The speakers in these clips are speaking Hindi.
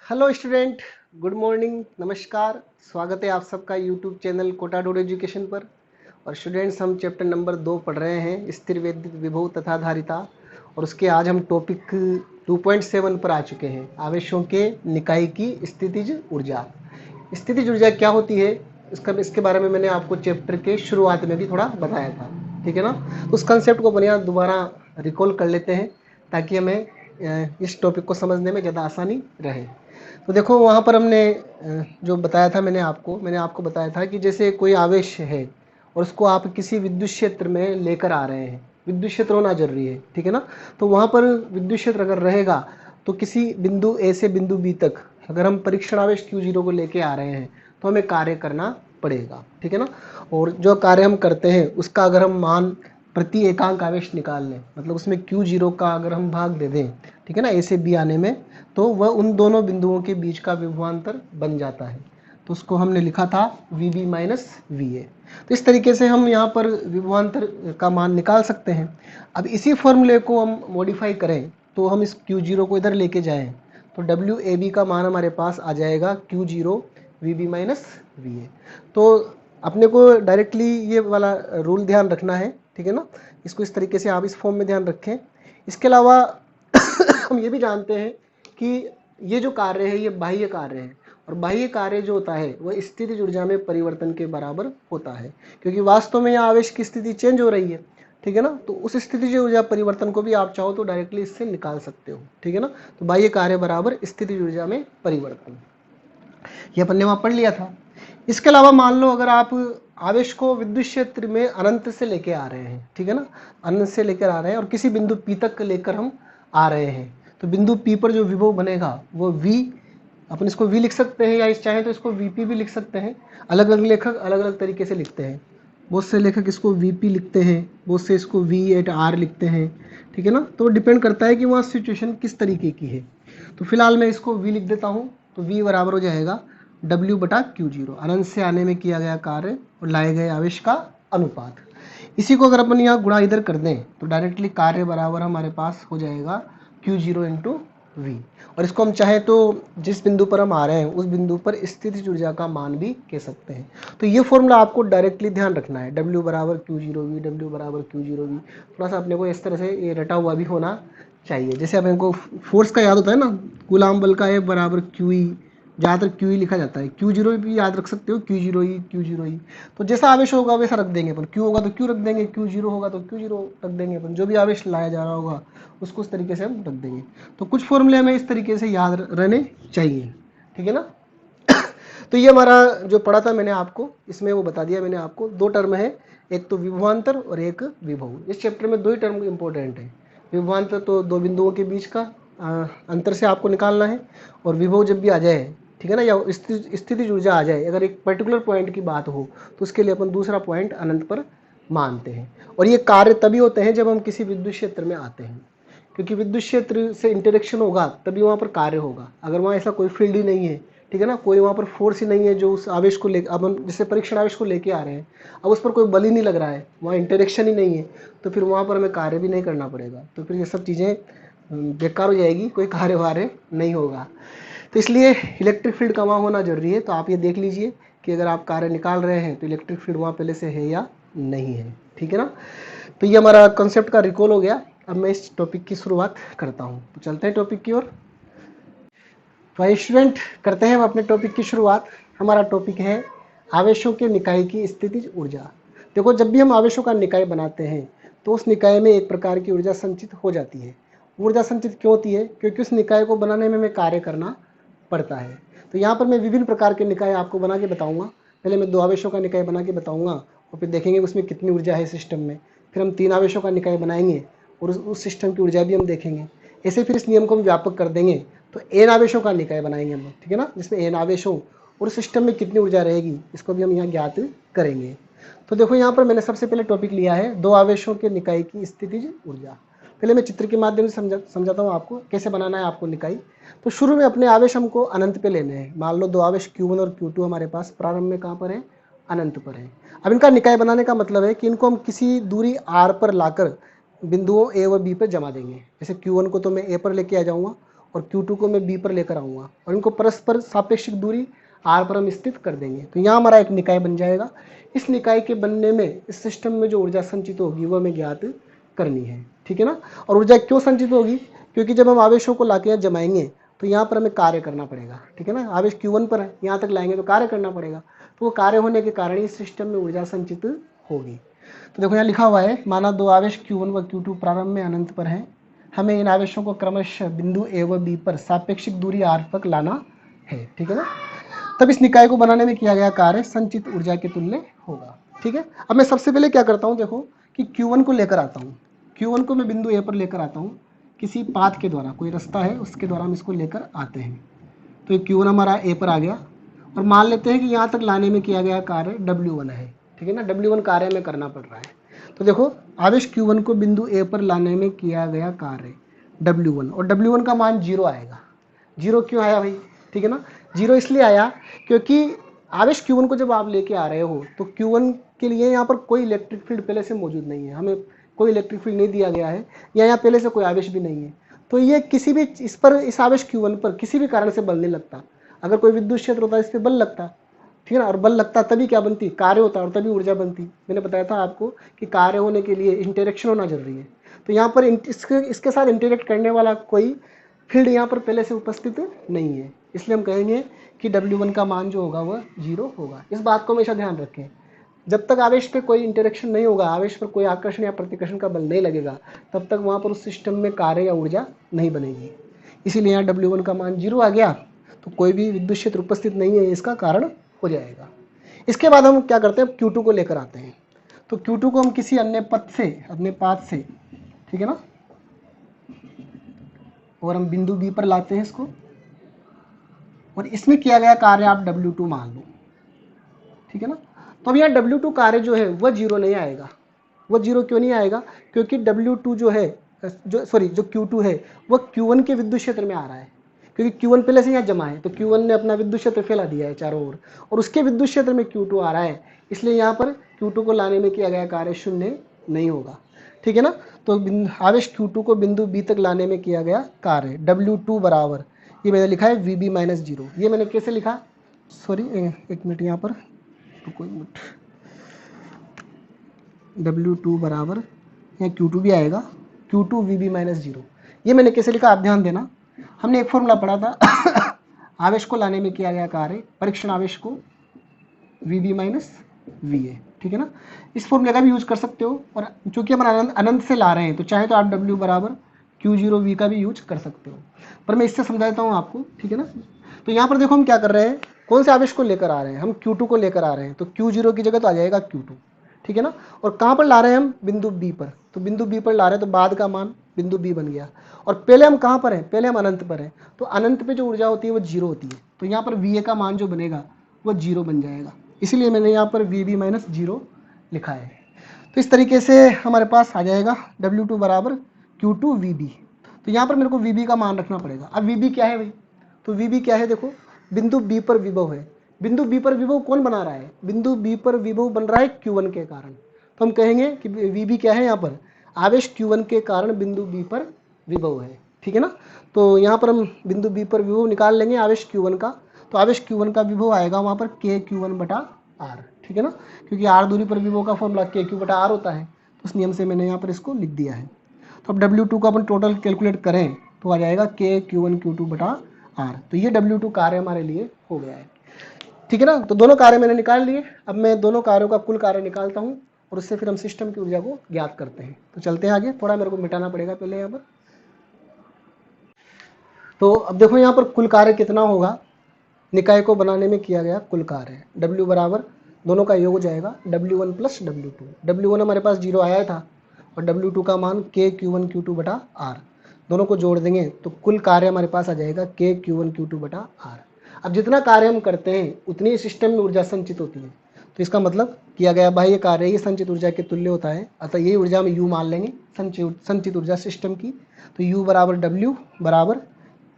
हेलो स्टूडेंट, गुड मॉर्निंग, नमस्कार। स्वागत है आप सबका यूट्यूब चैनल कोटा डोड एजुकेशन पर। और स्टूडेंट्स, हम चैप्टर नंबर 2 पढ़ रहे हैं, स्थिर विद्युत विभव तथा धारिता। और उसके आज हम टॉपिक 2.7 पर आ चुके हैं, आवेशों के निकाय की स्थितिज ऊर्जा। स्थितिज ऊर्जा क्या होती है, इसके बारे में मैंने आपको चैप्टर के शुरुआत में भी थोड़ा बताया था, ठीक है ना। तो उस कंसेप्ट को बढ़िया दोबारा रिकॉल कर लेते हैं ताकि हमें इस टॉपिक को समझने में ज़्यादा आसानी रहे। तो देखो, वहाँ पर हमने जो बताया था, मैंने आपको बताया था कि जैसे कोई आवेश है और उसको आप किसी विद्युत क्षेत्र में लेकर आ रहे हैं। विद्युत क्षेत्र होना जरूरी है, ठीक है ना। तो वहाँ पर विद्युत क्षेत्र अगर रहेगा तो किसी बिंदु ए से बिंदु बी तक अगर हम परीक्षण आवेश Q0 को लेके आ रहे हैं तो हमें कार्य करना पड़ेगा, ठीक है ना। और जो कार्य हम करते हैं उसका अगर हम मान प्रति एकांक आवेश निकाल लें, मतलब उसमें Q0 का अगर हम भाग दे दें, ठीक है ना, ए से बी आने में, तो वह उन दोनों बिंदुओं के बीच का विभवांतर बन जाता है। तो उसको हमने लिखा था VB माइनस VA। तो इस तरीके से हम यहाँ पर विभवांतर का मान निकाल सकते हैं। अब इसी फॉर्मूले को हम मॉडिफाई करें तो हम इस Q0 को इधर लेके जाएं तो WAB का मान हमारे पास आ जाएगा Q0 VB माइनस VA। तो अपने को डायरेक्टली ये वाला रूल ध्यान रखना है, ठीक है ना। इसको इस तरीके से आप इस फॉर्म में ध्यान रखें। इसके अलावा हम ये भी जानते हैं कि ये जो कार्य है ये बाह्य कार्य है, और बाह्य कार्य जो होता है वह स्थितिज ऊर्जा में परिवर्तन के बराबर होता है, क्योंकि वास्तव में यहाँ आवेश की स्थिति चेंज हो रही है, ठीक है ना। तो उस स्थितिज ऊर्जा परिवर्तन को भी आप चाहो तो डायरेक्टली इससे निकाल सकते हो, ठीक है ना। तो बाह्य कार्य बराबर स्थितिज ऊर्जा में परिवर्तन, ये अपन ने वहाँ पढ़ लिया था। इसके अलावा मान लो अगर आप आवेश को विद्युत क्षेत्र में अनंत से लेके आ रहे हैं, ठीक है ना, अनंत से लेकर आ रहे हैं और किसी बिंदु P तक लेकर हम आ रहे हैं, तो बिंदु P पर जो विभव बनेगा वो V, अपन इसको V लिख सकते हैं या इस चाहें तो इसको VP भी लिख सकते हैं। अलग अलग लेखक अलग अलग तरीके से लिखते हैं। बहुत से लेखक इसको VP लिखते हैं, बहुत से इसको V/R लिखते हैं, ठीक है ना। तो डिपेंड करता है कि वहाँ सिचुएशन किस तरीके की है। तो फिलहाल मैं इसको V लिख देता हूँ। तो V बराबर हो जाएगा W/Q0, अनंत से आने में किया गया कार्य और लाए गए आवेश का अनुपात। इसी को अगर अपन यहाँ गुणा इधर कर दें तो डायरेक्टली कार्य बराबर हमारे पास हो जाएगा Q0 × V। और इसको हम चाहे तो जिस बिंदु पर हम आ रहे हैं उस बिंदु पर स्थितिज ऊर्जा का मान भी कह सकते हैं। तो ये फॉर्मूला आपको डायरेक्टली ध्यान रखना है, W बराबर Q0V, W बराबर Q0V। थोड़ा सा अपने को इस तरह से ये रटा हुआ भी होना चाहिए। जैसे अपने को फोर्स का याद होता है ना, कूलाम बल का F बराबर QE, ज़्यादातर QE लिखा जाता है। Q0 भी याद रख सकते हो, Q0E, Q0E। तो जैसा आवेश होगा वैसा रख देंगे अपन, Q होगा तो Q रख देंगे, Q0 होगा तो Q0 रख देंगे अपन। जो भी आवेश लाया जा रहा होगा उसको उस तरीके से हम रख देंगे। तो कुछ फॉर्मूले हमें इस तरीके से याद रहने चाहिए, ठीक है ना। तो ये हमारा जो पढ़ा था मैंने आपको, इसमें वो बता दिया मैंने आपको। दो टर्म है, एक तो विभवांतर और एक विभव। इस चैप्टर में दो ही टर्म इंपॉर्टेंट है। विभवांतर तो दो बिंदुओं के बीच का अंतर से आपको निकालना है, और विभव जब भी आ जाए, ठीक है ना, या स्थितिज ऊर्जा आ जाए, अगर एक पर्टिकुलर पॉइंट की बात हो तो उसके लिए अपन दूसरा पॉइंट अनंत पर मानते हैं। और ये कार्य तभी होते हैं जब हम किसी विद्युत क्षेत्र में आते हैं, क्योंकि विद्युत क्षेत्र से इंटरेक्शन होगा तभी वहाँ पर कार्य होगा। अगर वहाँ ऐसा कोई फील्ड ही नहीं है, ठीक है ना, कोई वहाँ पर फोर्स ही नहीं है जो उस आवेश को ले, अब हम जैसे परीक्षण आवेश को लेके आ रहे हैं, अब उस पर कोई बल ही नहीं लग रहा है, वहाँ इंटरेक्शन ही नहीं है, तो फिर वहाँ पर हमें कार्य भी नहीं करना पड़ेगा। तो फिर ये सब चीज़ें बेकार हो जाएगी, कोई कार्य वार्य नहीं होगा। तो इसलिए इलेक्ट्रिक फील्ड का वहाँ होना जरूरी है। तो आप ये देख लीजिए कि अगर आप कार्य निकाल रहे हैं तो इलेक्ट्रिक फील्ड वहाँ पहले से है या नहीं है, ठीक है ना। तो ये हमारा कॉन्सेप्ट का रिकॉल हो गया। अब मैं इस टॉपिक की शुरुआत करता हूँ, तो चलते हैं टॉपिक की ओर। तो स्टूडेंट, करते हैं हम अपने टॉपिक की शुरुआत। हमारा टॉपिक है आवेशों के निकाय की स्थितिज ऊर्जा। देखो, जब भी हम आवेशों का निकाय बनाते हैं तो उस निकाय में एक प्रकार की ऊर्जा संचित हो जाती है। ऊर्जा संचित क्यों होती है? क्योंकि उस निकाय को बनाने में हमें कार्य करना पड़ता है। तो यहाँ पर मैं विभिन्न प्रकार के निकाय आपको बना के बताऊंगा। पहले मैं दो आवेशों का निकाय बना के बताऊंगा और फिर देखेंगे उसमें कितनी ऊर्जा है सिस्टम में। फिर हम तीन आवेशों का निकाय बनाएंगे और उस सिस्टम की ऊर्जा भी हम देखेंगे। ऐसे फिर इस नियम को हम व्यापक कर देंगे तो एन आवेशों का निकाय बनाएंगे हम, ठीक है ना, जिसमें एन आवेश हो और सिस्टम में कितनी ऊर्जा रहेगी इसको भी हम यहाँ ज्ञात करेंगे। तो देखो, यहाँ पर मैंने सबसे पहले टॉपिक लिया है दो आवेशों के निकाय की स्थितिज ऊर्जा। पहले मैं चित्र के माध्यम से समझाता हूँ आपको कैसे बनाना है आपको निकाय। तो शुरू में अपने आवेश हमको अनंत पे लेने हैं। मान लो दो आवेश Q1 और Q2 हमारे पास प्रारंभ में कहाँ पर है? अनंत पर है। अब इनका निकाय बनाने का मतलब है कि इनको हम किसी दूरी R पर लाकर बिंदुओं A व B पर जमा देंगे। जैसे Q1 को तो मैं A पर लेके आ जाऊँगा और Q2 को मैं B पर लेकर आऊँगा और इनको परस्पर सापेक्षिक दूरी R पर हम स्थित कर देंगे। तो यहाँ हमारा एक निकाय बन जाएगा। इस निकाय के बनने में इस सिस्टम में जो ऊर्जा संचित होगी वह हमें ज्ञात करनी है, ठीक है ना। और ऊर्जा क्यों संचित होगी, क्योंकि जब हम आवेशों को लाके यहाँ जमाएंगे तो यहाँ पर हमें कार्य करना पड़ेगा, ठीक है ना। आवेश Q1 पर है, यहाँ तक लाएंगे तो कार्य करना पड़ेगा, तो वो कार्य होने के कारण इस सिस्टम में ऊर्जा संचित होगी। तो देखो यहाँ लिखा हुआ है, माना दो आवेश Q1 व Q2 प्रारंभ में अनंत पर हैं, हमें इन आवेशों को क्रमशः बिंदु A व B पर सापेक्षिक दूरी R तक लाना है, ठीक है ना। तब इस निकाय को बनाने में किया गया कार्य संचित ऊर्जा के तुल्य होगा, ठीक है। अब मैं सबसे पहले क्या करता हूँ, देखो कि Q1 को लेकर आता हूँ, Q1 को मैं बिंदु A पर लेकर आता हूँ, किसी पाथ के द्वारा, कोई रास्ता है उसके द्वारा हम इसको लेकर आते हैं। तो ये Q1 हमारा A पर आ गया और मान लेते हैं कि यहाँ तक लाने में किया गया कार्य W1 है, ठीक है ना। W1 कार्य में करना पड़ रहा है। तो देखो आवेश Q1 को बिंदु A पर लाने में किया गया कार्य W1, और W1 का मान 0 आएगा। 0 क्यों आया भाई, ठीक है ना। 0 इसलिए आया क्योंकि आवेश Q1 को जब आप लेके आ रहे हो तो Q1 के लिए यहाँ पर कोई इलेक्ट्रिक फील्ड पहले से मौजूद नहीं है, हमें कोई इलेक्ट्रिक फील्ड नहीं दिया गया है, या यहाँ पहले से कोई आवेश भी नहीं है। तो ये किसी भी इस आवेश Q1 पर किसी भी कारण से बल नहीं लगता। अगर कोई विद्युत क्षेत्र होता इस पर बल लगता, ठीक है ना, और बल लगता तभी क्या बनती, कार्य होता और तभी ऊर्जा बनती। मैंने बताया था आपको कि कार्य होने के लिए इंटरेक्शन होना जरूरी है। तो यहाँ पर इसके साथ इंटरेक्ट करने वाला कोई फील्ड यहाँ पर पहले से उपस्थित नहीं है, इसलिए हम कहेंगे कि W1 का मान जो होगा वह 0 होगा। इस बात को हमेशा ध्यान रखें, जब तक आवेश पे कोई इंटरेक्शन नहीं होगा, आवेश पर कोई आकर्षण या प्रतिकर्षण का बल नहीं लगेगा, तब तक वहाँ पर उस सिस्टम में कार्य या ऊर्जा नहीं बनेगी। इसीलिए यहाँ W1 का मान 0 आ गया, तो कोई भी विद्युत क्षेत्र उपस्थित नहीं है, इसका कारण हो जाएगा। इसके बाद हम क्या करते हैं, Q2 को लेकर आते हैं। तो Q2 को हम किसी अन्य पथ से, अपने पाथ से, ठीक है ना, और हम बिंदु B पर लाते हैं इसको, और इसमें किया गया कार्य आप W2 मान लो, ठीक है ना। तो अब यहाँ W2 कार्य जो है वह 0 नहीं आएगा। वह 0 क्यों नहीं आएगा, क्योंकि W2 जो है, जो Q2 है वह Q1 के विद्युत क्षेत्र में आ रहा है, क्योंकि Q1 पहले से यहाँ जमा है, तो Q1 ने अपना विद्युत क्षेत्र फैला दिया है चारों ओर, और उसके विद्युत क्षेत्र में Q2 आ रहा है, इसलिए यहाँ पर Q2 को लाने में किया गया कार्य 0 नहीं होगा, ठीक है ना। तो आवेश Q2 को बिंदु B तक लाने में किया गया कार्य W2 बराबर, ये मैंने लिखा है VB - 0। ये मैंने कैसे लिखा, सॉरी एक मिनट, यहाँ पर तो कोई मिनट, W2 बराबर, यहाँ Q2 भी आएगा, Q2 VB - 0। ये मैंने कैसे लिखा आप ध्यान देना, हमने एक फॉर्मूला पढ़ा था आवेश को लाने में किया गया कार्य, परीक्षण आवेश को VB - VA, ठीक है ना। इस फॉर्मूले का भी यूज कर सकते हो, और चूंकि हम अनंत से ला रहे हैं तो चाहे तो आप W बराबर Q0V का भी यूज कर सकते हो, पर मैं इससे समझा देता हूँ आपको, ठीक है ना। तो यहाँ पर देखो हम क्या कर रहे हैं, कौन से आवेश को लेकर आ रहे हैं, हम Q2 को लेकर आ रहे हैं, तो Q0 की जगह तो आ जाएगा Q2, ठीक है ना। और कहाँ पर ला रहे हैं हम, बिंदु B पर, तो बिंदु B पर ला रहे हैं, तो बाद का मान बिंदु B बन गया। और पहले हम कहाँ पर हैं, पहले हम अनंत पर हैं, तो अनंत पे जो ऊर्जा होती है वो 0 होती है, तो यहाँ पर VA का मान जो बनेगा वो 0 बन जाएगा, इसीलिए मैंने यहाँ पर VB - 0 लिखा है। तो इस तरीके से हमारे पास आ जाएगा W2 बराबर Q2 VB। तो यहाँ पर मेरे को VB का मान रखना पड़ेगा। अब VB क्या है भाई, तो VB क्या है, देखो बिंदु B पर विभव है, बिंदु B पर विभव कौन बना रहा है, बिंदु B पर विभव बन रहा है Q1 के कारण, तो हम कहेंगे कि VB क्या है, यहाँ पर आवेश Q1 के कारण बिंदु B पर विभव है, ठीक है ना। तो यहाँ पर हम बिंदु B पर विभव निकाल लेंगे आवेश Q1 का, तो आवेश Q1 का विभव आएगा वहाँ पर KQ1/R, ठीक है ना, क्योंकि R दूरी पर विभव का फॉर्मूला KQ/R होता है, तो उस नियम से मैंने यहाँ पर इसको लिख दिया है। तो अब W2 का अपन टोटल कैलकुलेट करें तो आ जाएगा KQ1Q2/R। तो ये W2 कार्य हमारे लिए हो गया है, ठीक है ना। तो दोनों कार्य मैंने निकाल लिए। अब मैं दोनों कार्यों का कुल कार्य निकालता हूँ और उससे फिर हम सिस्टम की ऊर्जा को ज्ञात करते हैं। तो चलते हैं आगे, थोड़ा मेरे को मिटाना पड़ेगा पहले यहाँ पर। तो अब देखो यहाँ पर कुल कार्य कितना होगा, निकाय को बनाने में किया गया कुल कार्य W बराबर, दोनों का योग हो जाएगा W1 + W2। W1 हमारे पास 0 आया था और W2 का मान KQ1Q2/R, दोनों को जोड़ देंगे तो कुल कार्य हमारे पास आ जाएगा KQ1Q2/R। अब जितना कार्य हम करते हैं उतनी ही सिस्टम में ऊर्जा संचित होती है, तो इसका मतलब किया गया बाह्य कार्य ये संचित ऊर्जा के तुल्य होता है, अतः यही ऊर्जा हम U मान लेंगे संचित ऊर्जा सिस्टम की। तो U बराबर W बराबर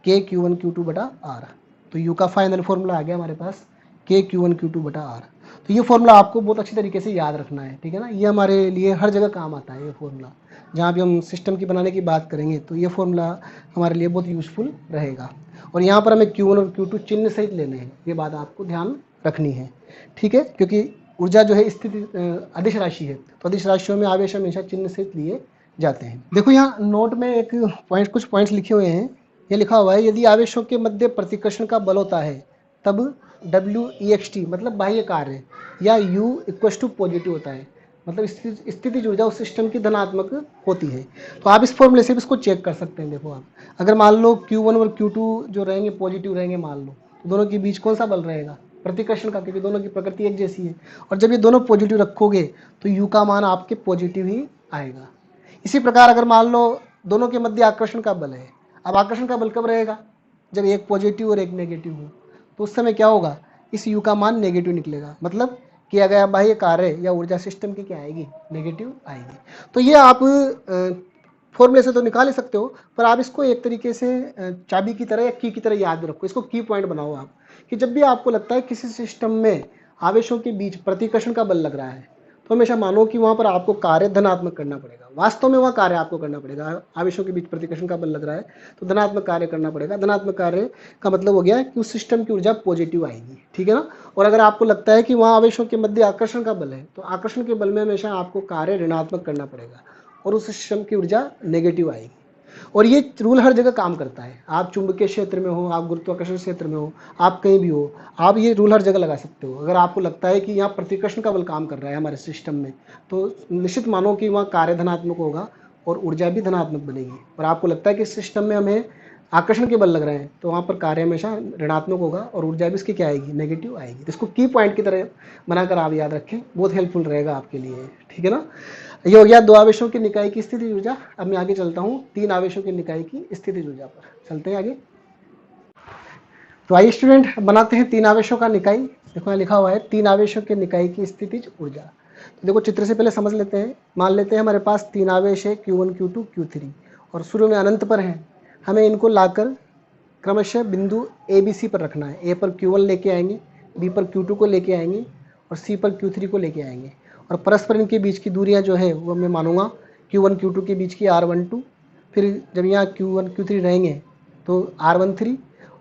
KQ1Q2/R। तो U का फाइनल फॉर्मूला आ गया हमारे पास KQ1Q2/R। तो ये फॉर्मूला आपको बहुत अच्छी तरीके से याद रखना है, ठीक है ना, ये हमारे लिए हर जगह काम आता है ये फॉर्मूला। जहाँ भी हम सिस्टम की बनाने की बात करेंगे तो ये फॉर्मूला हमारे लिए बहुत यूज़फुल रहेगा। और यहाँ पर हमें Q1 और Q2 चिन्ह सहित लेने हैं, ये बात आपको ध्यान रखनी है, ठीक है। क्योंकि ऊर्जा जो है स्थिति अदिश राशि है, तो अदिश राशियों में आवेश हमेशा चिन्ह सहित लिए जाते हैं। देखो यहाँ नोट में एक कुछ पॉइंट्स लिखे हुए हैं। ये लिखा हुआ है, यदि आवेशों के मध्य प्रतिकर्षण का बल होता है तब WEXT मतलब बाह्य कार्य या U इक्वस टू पॉजिटिव होता है, मतलब स्थितिज ऊर्जा उस सिस्टम की धनात्मक होती है। तो आप इस फॉर्मूले से भी इसको चेक कर सकते हैं। देखो आप अगर मान लो Q1 और Q2 जो रहेंगे पॉजिटिव रहेंगे, मान लो, तो दोनों के बीच कौन सा बल रहेगा? प्रतिकर्षण का, क्योंकि दोनों की प्रकृति एक जैसी है। और जब ये दोनों पॉजिटिव रखोगे तो U का मान आपके पॉजिटिव ही आएगा। इसी प्रकार अगर मान लो दोनों के मध्य आकर्षण का बल है, अब आकर्षण का बल कब रहेगा? जब एक पॉजिटिव और एक नेगेटिव हो, तो उस समय क्या होगा? इस U का मान नेगेटिव निकलेगा, मतलब किया गया बाह्य कार्य या ऊर्जा सिस्टम की क्या आएगी? नेगेटिव आएगी। तो ये आप फॉर्मूले से तो निकाल ही सकते हो, पर आप इसको एक तरीके से चाबी की तरह या की तरह याद रखो। इसको की पॉइंट बनाओ आप, कि जब भी आपको लगता है किसी सिस्टम में आवेशों के बीच प्रतिकर्षण का बल लग रहा है, तो हमेशा मानो कि वहाँ पर आपको कार्य धनात्मक करना पड़ेगा। वास्तव में वहाँ कार्य आपको करना पड़ेगा। आवेशों के बीच प्रतिकर्षण का बल लग रहा है तो धनात्मक कार्य करना पड़ेगा। धनात्मक कार्य का मतलब हो गया कि उस सिस्टम की ऊर्जा पॉजिटिव आएगी, ठीक है ना। और अगर आपको लगता है कि वहाँ आवेशों के मध्य आकर्षण का बल है, तो आकर्षण के बल में हमेशा आपको कार्य ऋणात्मक करना पड़ेगा और उस सिस्टम की ऊर्जा नेगेटिव आएगी। और ये रूल हर जगह काम करता है। आप चुंबकीय क्षेत्र में हो, आप गुरुत्वाकर्षण क्षेत्र में हो, आप कहीं भी हो, आप ये रूल हर जगह लगा सकते हो। अगर आपको लगता है कि यहाँ प्रतिकर्षण का बल काम कर रहा है हमारे सिस्टम में, तो निश्चित मानो कि वहाँ कार्य धनात्मक होगा और ऊर्जा भी धनात्मक बनेगी। और आपको लगता है कि सिस्टम में हमें आकर्षण के बल लग रहे हैं, तो वहाँ पर कार्य हमेशा ऋणात्मक होगा और ऊर्जा भी इसकी क्या आएगी? नेगेटिव आएगी। तो इसको की पॉइंट की तरह बनाकर आप याद रखें, बहुत हेल्पफुल रहेगा आपके लिए, ठीक है ना। ये हो गया दो आवेशों की निकाय की स्थितिज ऊर्जा। अब मैं आगे चलता हूँ तीन आवेशों की निकाय की स्थितिज ऊर्जा पर। चलते हैं आगे। तो आइए स्टूडेंट, बनाते हैं तीन आवेशों का निकाय। देखो यहाँ लिखा हुआ है तीन आवेशों के निकाय की स्थितिज ऊर्जा। तो देखो चित्र से पहले समझ लेते हैं। मान लेते हैं हमारे पास तीन आवेश है Q1 Q2 Q3 और शुरू में अनंत पर हैं। हमें इनको लाकर क्रमशः बिंदु ABC पर रखना है। A पर Q1 लेके आएंगे, B पर Q2 को लेके आएंगे और C पर Q3 को लेके आएंगे। और परस्पर इनके बीच की दूरियां जो है वो मैं मानूंगा Q1 Q2 के बीच की R12। फिर जब यहाँ Q1 Q3 रहेंगे तो R13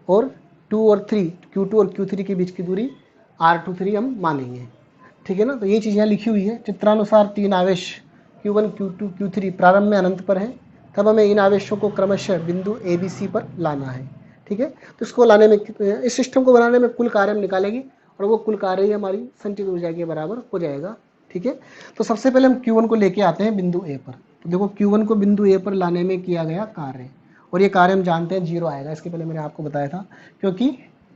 और 2 और 3 Q2 और Q3 के बीच की दूरी R23 हम मानेंगे, ठीक है ना। तो ये चीज़ यहाँ लिखी हुई है। चित्रानुसार तीन आवेश Q1 Q2 Q3 प्रारंभ में अनंत पर है, तब हमें इन आवेशों को क्रमशः बिंदु ABC पर लाना है, ठीक है। तो इसको लाने में, इस सिस्टम को बनाने में कुल कार्य हम निकालेंगे और वो कुल कार्य ही हमारी संचित ऊर्जा के बराबर हो जाएगा, ठीक है। तो सबसे पहले हम Q1 को लेके आते हैं बिंदु A पर। तो देखो Q1 को बिंदु A पर लाने में किया गया कार्य, और ये कार्य हम जानते हैं 0 आएगा। इसके पहले मैंने आपको बताया था, क्योंकि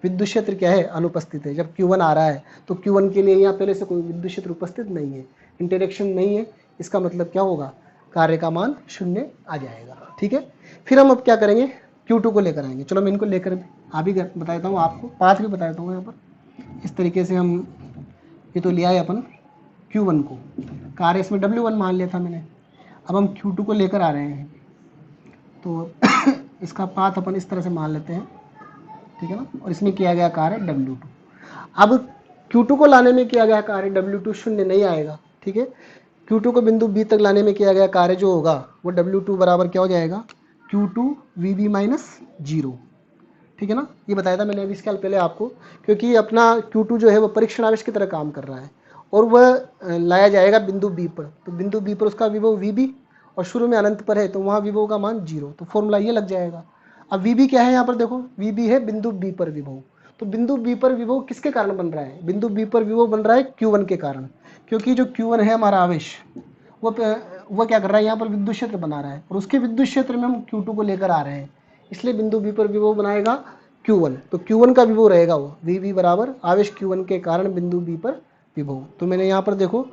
विद्युत क्षेत्र क्या है? अनुपस्थित है। जब Q1 आ रहा है तो Q1 के लिए यहाँ पहले से कोई विद्युत क्षेत्र उपस्थित नहीं है, इंटरेक्शन नहीं है। इसका मतलब क्या होगा? कार्य का मान 0 आ जाएगा, ठीक है। फिर हम अब क्या करेंगे? Q2 को लेकर आएंगे। चलो मैं इनको लेकर अभी बता देता हूँ आपको, पाथ भी बता देता हूँ यहाँ पर। इस तरीके से हम ये तो लिया है अपन Q1 को, कार्य इसमें W1 मान लिया था मैंने। अब हम Q2 को लेकर आ रहे हैं, तो इसका पाथ अपन इस तरह से मान लेते हैं, ठीक है ना। और इसमें किया गया कार्य W2। अब Q2 को लाने में किया गया कार्य W2 0 नहीं आएगा, ठीक है। Q2 को बिंदु B तक लाने में किया गया कार्य जो होगा वो W2 बराबर क्या हो जाएगा? Q2 VB माइनस 0, ठीक है ना। ये बताया था मैंने अभी इसके पहले आपको, क्योंकि अपना Q2 जो है वो परीक्षण आवेश की तरह काम कर रहा है और वह लाया जाएगा बिंदु B पर। तो बिंदु B पर उसका विभव VB और शुरू में अनंत पर है, तो वहाँ विभव का मान 0, तो फॉर्मूला ये लग जाएगा। अब VB क्या है यहाँ पर? देखो VB है बिंदु B पर विभव। तो बिंदु B पर विभव किसके कारण बन रहा है? बिंदु B पर विभव बन रहा है Q1 के कारण, क्योंकि जो Q1 है हमारा आवेश वो क्या कर रहा है? यहाँ पर विद्युत क्षेत्र बना रहा है और उसके विद्युत क्षेत्र में हम Q2 को लेकर आ रहे हैं, इसलिए बिंदु B पर विभव बनाएगा Q1। तो Q1 का विभव रहेगा वो VB बराबर आवेश Q1 के कारण बिंदु B पर विभव। तो मैंने यहाँ पर देखो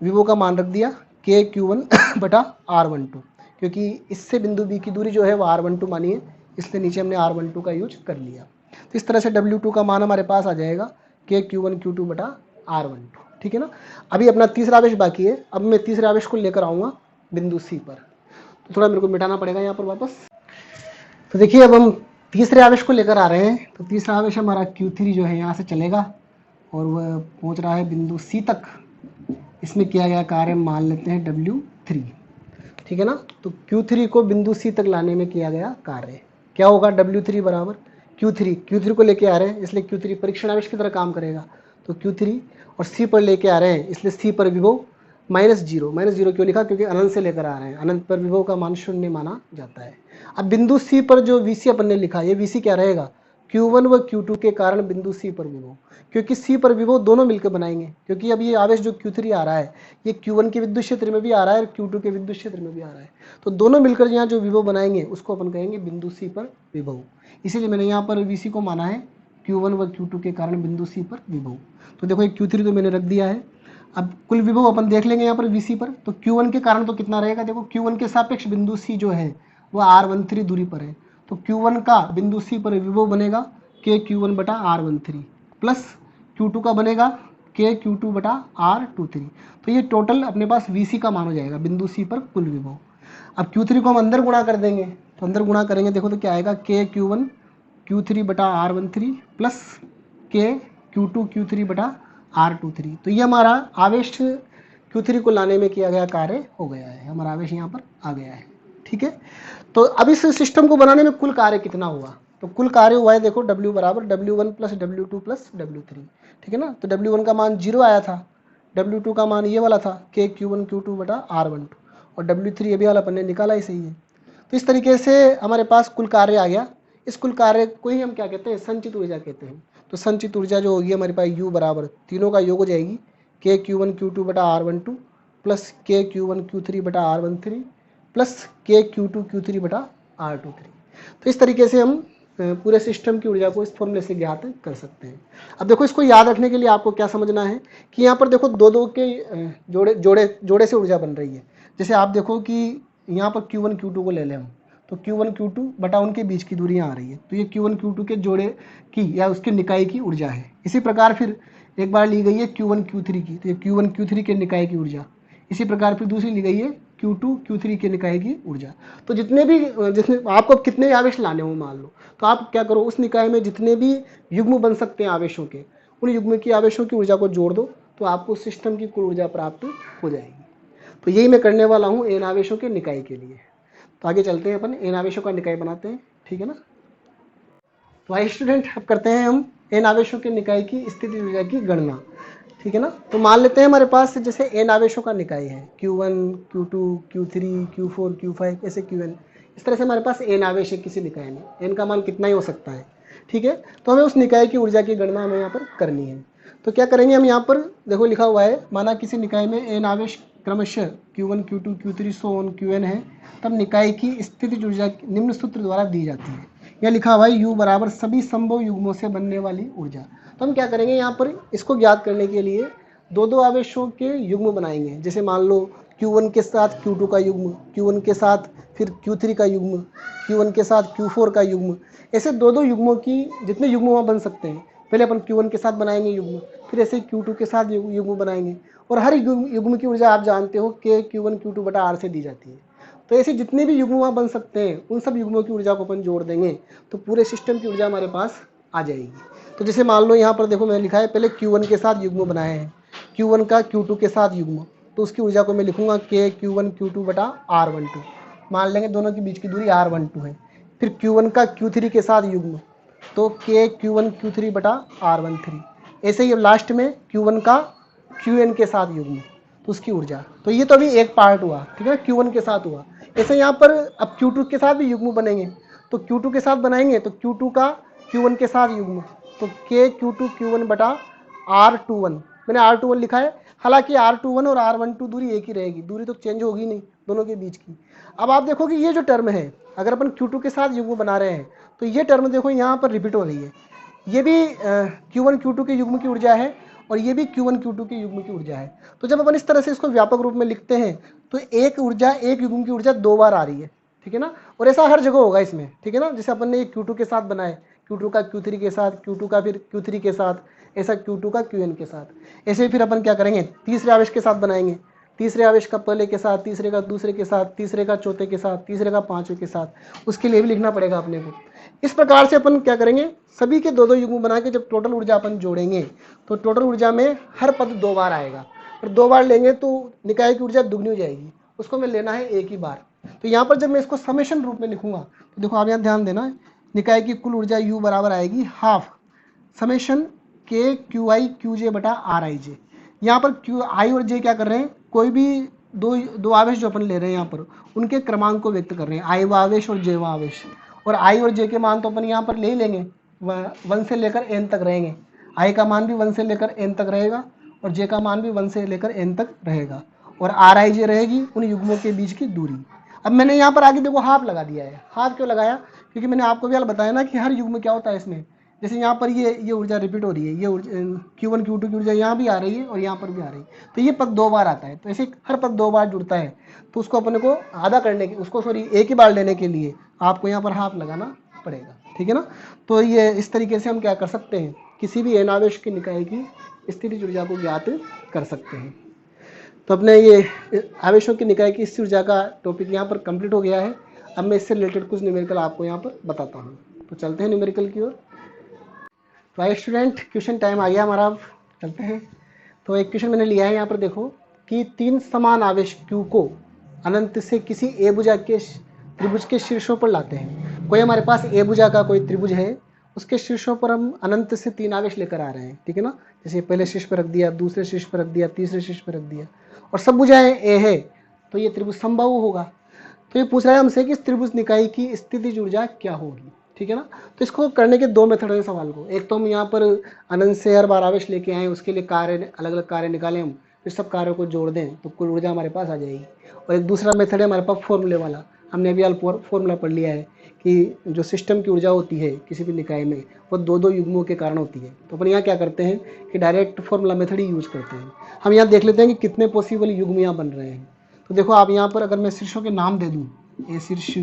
विभव का मान रख दिया K Q1 बटा R12, क्योंकि इससे बिंदु B की दूरी जो है वो R12 मानी है, इसलिए नीचे हमने R12 का यूज कर लिया। तो इस तरह से W2 का मान हमारे पास आ जाएगा K Q1 Q2 बटा R12, ठीक है ना। अभी अपना तीसरा आवेश बाकी है। अब मैं तीसरे आवेश को लेकर आऊँगा बिंदु C पर, तो थोड़ा मेरे को मिटाना पड़ेगा यहाँ पर वापस। तो देखिए अब हम तीसरे आवेश को लेकर आ रहे हैं। तो तीसरा आवेश हमारा Q3 जो है यहाँ से चलेगा और वह पहुँच रहा है बिंदु C तक। इसमें किया गया कार्य मान लेते हैं W3, ठीक है ना। तो Q3 को बिंदु C तक लाने में किया गया कार्य क्या होगा, W3 बराबर Q3 को लेके आ रहे हैं इसलिए Q3 परीक्षण आवेश की तरह काम करेगा। तो Q3 और C पर लेके आ रहे हैं इसलिए C पर विभव -0 क्यों लिखा, क्योंकि अनंत से लेकर आ रहे हैं, अनंत पर विभव का मान 0 माना जाता है। अब बिंदु C पर जो VC अपन ने लिखा, ये VC क्या रहेगा, Q1 व Q2 के कारण बिंदु C पर विभव, क्योंकि C पर विभव दोनों मिलकर बनाएंगे, क्योंकि अब ये आवेश जो Q3 आ रहा है ये Q1 के विद्युत क्षेत्र में भी आ रहा है और Q2 के विद्युत क्षेत्र में भी आ रहा है, तो दोनों मिलकर यहाँ जो विभव बनाएंगे उसको अपन कहेंगे बिंदु C पर विभव। इसीलिए मैंने यहाँ पर VC को माना है Q1 व Q2 के कारण बिंदु C पर विभव। तो देखो ये Q3 तो मैंने रख दिया है। अब कुल विभव अपन देख लेंगे यहाँ पर VC पर, तो Q1 के कारण तो कितना रहेगा, देखो Q1 के सापेक्ष बिंदु C जो है वह R13 दूरी पर है, तो Q1 का बिंदु C पर विभव बनेगा KQ1 बटा R13 प्लस Q2 का बनेगा KQ2 बटा R23। तो ये टोटल अपने पास VC का मान हो जाएगा बिंदु C पर कुल विभव। अब Q3 को हम अंदर गुणा कर देंगे, तो अंदर गुणा करेंगे देखो तो क्या आएगा, KQ1 Q3 बटा R13 प्लस KQ2 Q3 बटा R23। तो ये हमारा आवेश Q3 को लाने में किया गया कार्य हो गया है, हमारा आवेश यहाँ पर आ गया है। ठीक है, तो अब इस सिस्टम को बनाने में कुल कार्य कितना हुआ, तो कुल कार्य हुआ है देखो W बराबर W1 plus W2 plus W3। ठीक है ना, तो W1 का मान 0 आया था, W2 का मान ये वाला था KQ1 Q2 बटा R12 और W3 ये भी वाला अपन ने निकाला ही सही है। तो इस तरीके से हमारे पास कुल कार्य आ गया। इस कुल कार्य को ही हम क्या कहते हैं, संचित ऊर्जा कहते हैं। तो संचित ऊर्जा जो होगी हमारे पास U बराबर तीनों का योग हो जाएगी KQ1 Q2 बटा R12 प्लस KQ1 Q3 बटा R13 प्लस KQ2 Q3 बटा R23। तो इस तरीके से हम पूरे सिस्टम की ऊर्जा को इस फॉर्मूले से ज्ञात कर सकते हैं। अब देखो इसको याद रखने के लिए आपको क्या समझना है कि यहाँ पर देखो दो के जोड़े से ऊर्जा बन रही है। जैसे आप देखो कि यहाँ पर Q1 Q2 को ले लें हम, तो Q1 Q2 बटा उनके बीच की दूरी यहाँ आ रही है, तो ये Q1 Q2 के जोड़े की या उसके निकाय की ऊर्जा है। इसी प्रकार फिर एक बार ली गई है Q1 Q3 की, तो ये Q1 Q3 के निकाय की ऊर्जा। इसी प्रकार फिर दूसरी ली गई है Q2 Q3 के निकाय की ऊर्जा। तो जितने आपको कितने आवेश लाने हो मान लो, तो आप क्या करो, उस निकाय में जितने भी युग्म बन सकते हैं आवेशों के, उन युग्म की आवेशों की ऊर्जा को जोड़ दो, तो आपको सिस्टम की कुल ऊर्जा प्राप्त हो जाएगी। तो यही मैं करने वाला हूँ एन आवेशों के निकाय के लिए। तो आगे चलते हैं, अपन एन आवेशों का निकाय बनाते हैं। ठीक है ना, तो आइए स्टूडेंट अब करते हैं हम एन आवेशों के निकाय की स्थिति ऊर्जा की गणना। ठीक है ना, तो मान लेते हैं हमारे पास जैसे एन आवेशों का निकाय है Q1 Q2 Q3 Q4 Q5 ऐसे Qn, इस तरह से हमारे पास एन आवेश है किसी निकाय में, एन का मान कितना ही हो सकता है। ठीक है, तो हमें उस निकाय की ऊर्जा की गणना हमें यहाँ पर करनी है। तो क्या करेंगे हम, यहाँ पर देखो लिखा हुआ है, माना किसी निकाय में एन आवेश क्रमशः Q1 Q2 Q3 so on Qn है, तब निकाय की स्थितिज ऊर्जा निम्न सूत्र द्वारा दी जाती है। यह लिखा हुआ है U बराबर सभी संभव युग्मों से बनने वाली ऊर्जा। तो हम क्या करेंगे, यहाँ पर इसको ज्ञात करने के लिए दो आवेशों के युग्म बनाएंगे। जैसे मान लो Q1 के साथ Q2 का युग्म, Q1 के साथ फिर Q3 का युग्म, Q1 के साथ Q4 का युग्म, ऐसे दो युग्मों की जितने युग्म वहाँ बन सकते हैं, पहले अपन Q1 के साथ बनाएंगे युग्म, फिर ऐसे Q2 के साथ युग्म बनाएंगे, और हर युग्म की ऊर्जा आप जानते हो कि Q1 Q2 बटा R से दी जाती है। तो ऐसे जितने भी युग्म वहाँ बन सकते हैं उन सब युग्मों की ऊर्जा को अपन जोड़ देंगे, तो पूरे सिस्टम की ऊर्जा हमारे पास आ जाएगी। तो जैसे मान लो यहाँ पर देखो मैंने लिखा है, पहले Q1 के साथ युग्म बनाए हैं, Q1 का Q2 के साथ युग्म, तो उसकी ऊर्जा को मैं लिखूंगा KQ1 Q2 बटा R12, मान लेंगे दोनों के बीच की दूरी R12 है। फिर Q1 का Q3 के साथ युग्म, तो KQ1 Q3 बटा R13। ऐसे ही लास्ट में Q1 का Qn के साथ युग्म, तो उसकी ऊर्जा। तो ये तो अभी एक पार्ट हुआ, ठीक है, Q1 के साथ हुआ। ऐसे यहाँ पर अब Q2 के साथ भी युग्म बनेंगे, तो Q2 के साथ बनाएंगे तो Q2 का Q1 के साथ युग्म, तो KQ2 Q1 बटा R21, मैंने R21 लिखा है, हालांकि R21 और R12 दूरी एक ही रहेगी, दूरी तो चेंज होगी नहीं दोनों के बीच की। अब आप देखो कि ये जो टर्म है, अगर अपन Q2 के साथ युग्म बना रहे हैं तो ये टर्म देखो यहाँ पर रिपीट हो रही है, ये भी Q1 Q2 के युग्म की ऊर्जा है और ये भी Q1 Q2 के युग्म की ऊर्जा है। तो जब अपन इस तरह से इसको व्यापक रूप में लिखते हैं तो एक ऊर्जा, एक युग्म की ऊर्जा दो बार आ रही है, ठीक है ना, और ऐसा हर जगह होगा इसमें, ठीक है ना। जैसे अपन ने Q2 के साथ बनाए, Q2 का Q3 के साथ, Q2 का फिर Q3 के साथ, ऐसा Q2 का Qn के साथ। ऐसे फिर अपन क्या करेंगे, तीसरे आवेश के साथ बनाएंगे, तीसरे आवेश का पहले के साथ, तीसरे का दूसरे के साथ, तीसरे का चौथे के साथ, तीसरे का पांचवें के साथ, उसके लिए भी लिखना पड़ेगा अपने को। इस प्रकार से अपन क्या करेंगे, सभी के दो युग्म बना के जब टोटल ऊर्जा अपन जोड़ेंगे तो टोटल ऊर्जा में हर पद दो बार आएगा, और दो बार लेंगे तो निकाय की ऊर्जा दुगनी हो जाएगी, उसको मैं लेना है एक ही बार। तो यहाँ पर जब मैं इसको समेशन रूप में लिखूंगा तो देखो आप यहाँ ध्यान देना, निकाय की कुल ऊर्जा U बराबर आएगी हाफ समेशन के क्यू आई क्यू जे बटा आर आई जे। यहाँ पर क्यू आई और जे क्या कर रहे हैं, कोई भी दो आवेश जो अपन ले रहे हैं यहाँ पर उनके क्रमांक को व्यक्त कर रहे हैं, आई व आवेश और जे व आवेश। और आई और जे के मान तो अपन यहाँ पर ले ही लेंगे, 1 से लेकर n तक रहेंगे। आई का मान भी 1 से लेकर n तक रहेगा और जे का मान भी 1 से लेकर n तक रहेगा और आर आई जे रहेगी उन युग्मों के बीच की दूरी। अब मैंने यहाँ पर आगे देखो हाफ लगा दिया है। हाफ क्यों लगाया, क्योंकि मैंने आपको भी हाल बताया ना कि हर युग्म क्या होता है इसमें, जैसे यहाँ पर ये ऊर्जा रिपीट हो रही है, ये Q1 Q2 की ऊर्जा यहाँ भी आ रही है और यहाँ पर भी आ रही है, तो ये पद 2 बार आता है। तो ऐसे हर पद 2 बार जुड़ता है, तो उसको अपने को आधा करने के उसको एक ही बार लेने के लिए आपको यहाँ पर हाफ लगाना पड़ेगा, ठीक है ना। तो ये इस तरीके से हम क्या कर सकते हैं, किसी भी n आवेश की निकाय की स्थितिज ऊर्जा को ज्ञात कर सकते हैं। तो अपने ये आवेशों की निकाय की स्थिर ऊर्जा का टॉपिक यहाँ पर कंप्लीट हो गया है। अब मैं इससे रिलेटेड कुछ न्यूमेरिकल आपको यहाँ पर बताता हूँ। तो चलते हैं न्यूमेरिकल की ओर। तो आइए स्टूडेंट, क्वेश्चन टाइम आ गया हमारा, अब चलते हैं। तो एक क्वेश्चन मैंने लिया है यहाँ पर देखो कि 3 समान आवेश Q को अनंत से किसी ए भुजा के त्रिभुज के शीर्षों पर लाते हैं। कोई हमारे पास ए भुजा का कोई त्रिभुज है, उसके शीर्षों पर हम अनंत से 3 आवेश लेकर आ रहे हैं, ठीक है ना। जैसे पहले शीर्ष पर रख दिया, दूसरे शीर्ष पर रख दिया, तीसरे शीर्ष पर रख दिया और सब भुजाएं ए है, तो ये त्रिभुज समबाहु होगा। तो ये पूछ रहा है हमसे कि इस त्रिभुज निकाय की स्थितिज ऊर्जा क्या होगी, ठीक है ना। तो इसको करने के 2 मेथड हैं सवाल को। एक तो हम यहाँ पर अनंत से हर बार आवेश लेके आए, उसके लिए कार्य अलग अलग कार्य निकालें हम, फिर सब कार्यों को जोड़ दें तो कुल ऊर्जा हमारे पास आ जाएगी। और एक दूसरा मेथड है हमारे पास फॉर्मूले वाला। हमने अभी फॉर्मूला पढ़ लिया है कि जो सिस्टम की ऊर्जा होती है किसी भी निकाय में वो 2-2 युग्मों के कारण होती है। तो अपन यहाँ क्या करते हैं कि डायरेक्ट फॉर्मूला मेथड ही यूज करते हैं। हम यहाँ देख लेते हैं कि कितने पॉसिबल युग्म यहाँ बन रहे हैं। तो देखो आप यहाँ पर अगर मैं शीर्षों के नाम दे दूँ, ए शीर्ष,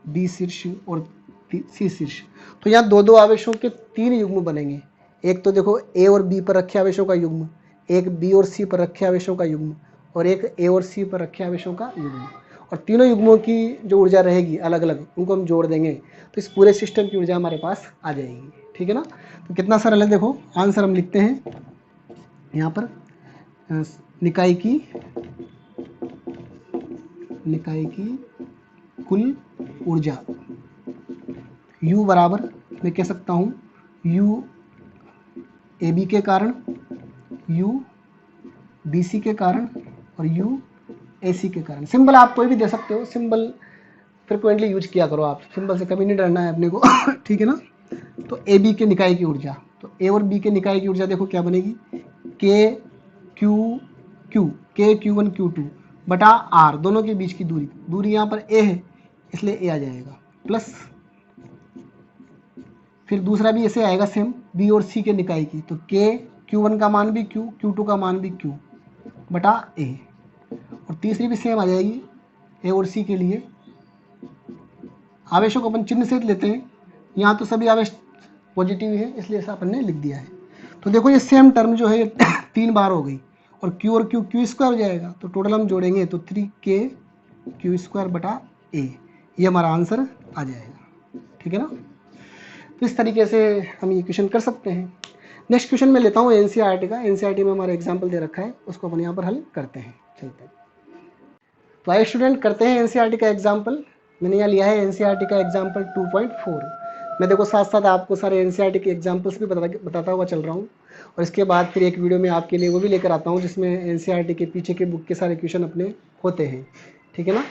बी शीर्ष और सी शीर्ष, तो यहाँ 2-2 आवेशों के 3 युग्म बनेंगे। एक तो देखो ए और बी पर रखे आवेशों का युग्म, एक बी और सी पर रखे आवेशों का युग्म और एक ए और सी पर रखे आवेशों का युग्म। और तीनों युग्मों की जो ऊर्जा रहेगी अलग अलग, उनको हम जोड़ देंगे तो इस पूरे सिस्टम की ऊर्जा हमारे पास आ जाएगी, ठीक है ना। तो कितना सरल है, देखो आंसर हम लिखते हैं यहाँ पर निकाय की कुल ऊर्जा U बराबर मैं कह सकता हूँ U ए बी के कारण, U बी सी के कारण और U ए सी के कारण। सिंबल आप कोई भी दे सकते हो, सिंबल फ्रिक्वेंटली यूज किया करो, आप सिंबल से कभी नहीं डरना है अपने को ठीक है ना। तो ए बी के निकाय की ऊर्जा, तो ए और बी के निकाय की ऊर्जा देखो क्या बनेगी, के Q1 Q2 बटा आर, दोनों के बीच की दूरी यहाँ पर ए है इसलिए ए आ जाएगा, प्लस फिर दूसरा भी ऐसे आएगा सेम बी और सी के निकाय की, तो के Q1 का मान भी Q, Q2 का मान भी Q बटा ए, और तीसरी भी सेम आ जाएगी ए और सी के लिए। आवेशों को अपन चिन्ह से लेते हैं, यहाँ तो सभी आवेश पॉजिटिव है इसलिए ऐसा अपन ने लिख दिया है। तो देखो ये सेम टर्म जो है 3 बार हो गई और Q और Q स्क्वायर हो जाएगा, तो टोटल हम जोड़ेंगे तो 3K Q स्क्वायर बटा ए, ये हमारा आंसर आ जाएगा, ठीक है ना। तो इस तरीके से हम ये क्वेश्चन कर सकते हैं। नेक्स्ट क्वेश्चन मैं लेता हूँ एनसीईआरटी का। एनसीईआरटी में हमारा एग्जाम्पल दे रखा है, उसको अपन यहाँ पर हल करते हैं, चलते हैं। तो आइए स्टूडेंट करते हैं एनसीईआरटी का एग्जाम्पल। मैंने यहाँ लिया है एनसीईआरटी का एग्जाम्पल 2.4। मैं देखो साथ साथ आपको सारे एनसीईआरटी के एग्जाम्पल्स भी बताता हुआ चल रहा हूँ, और इसके बाद फिर एक वीडियो में आपके लिए वो भी लेकर आता हूँ जिसमें एनसीईआरटी के पीछे के बुक के सारे क्वेश्चन अपने होते हैं, ठीक है ना।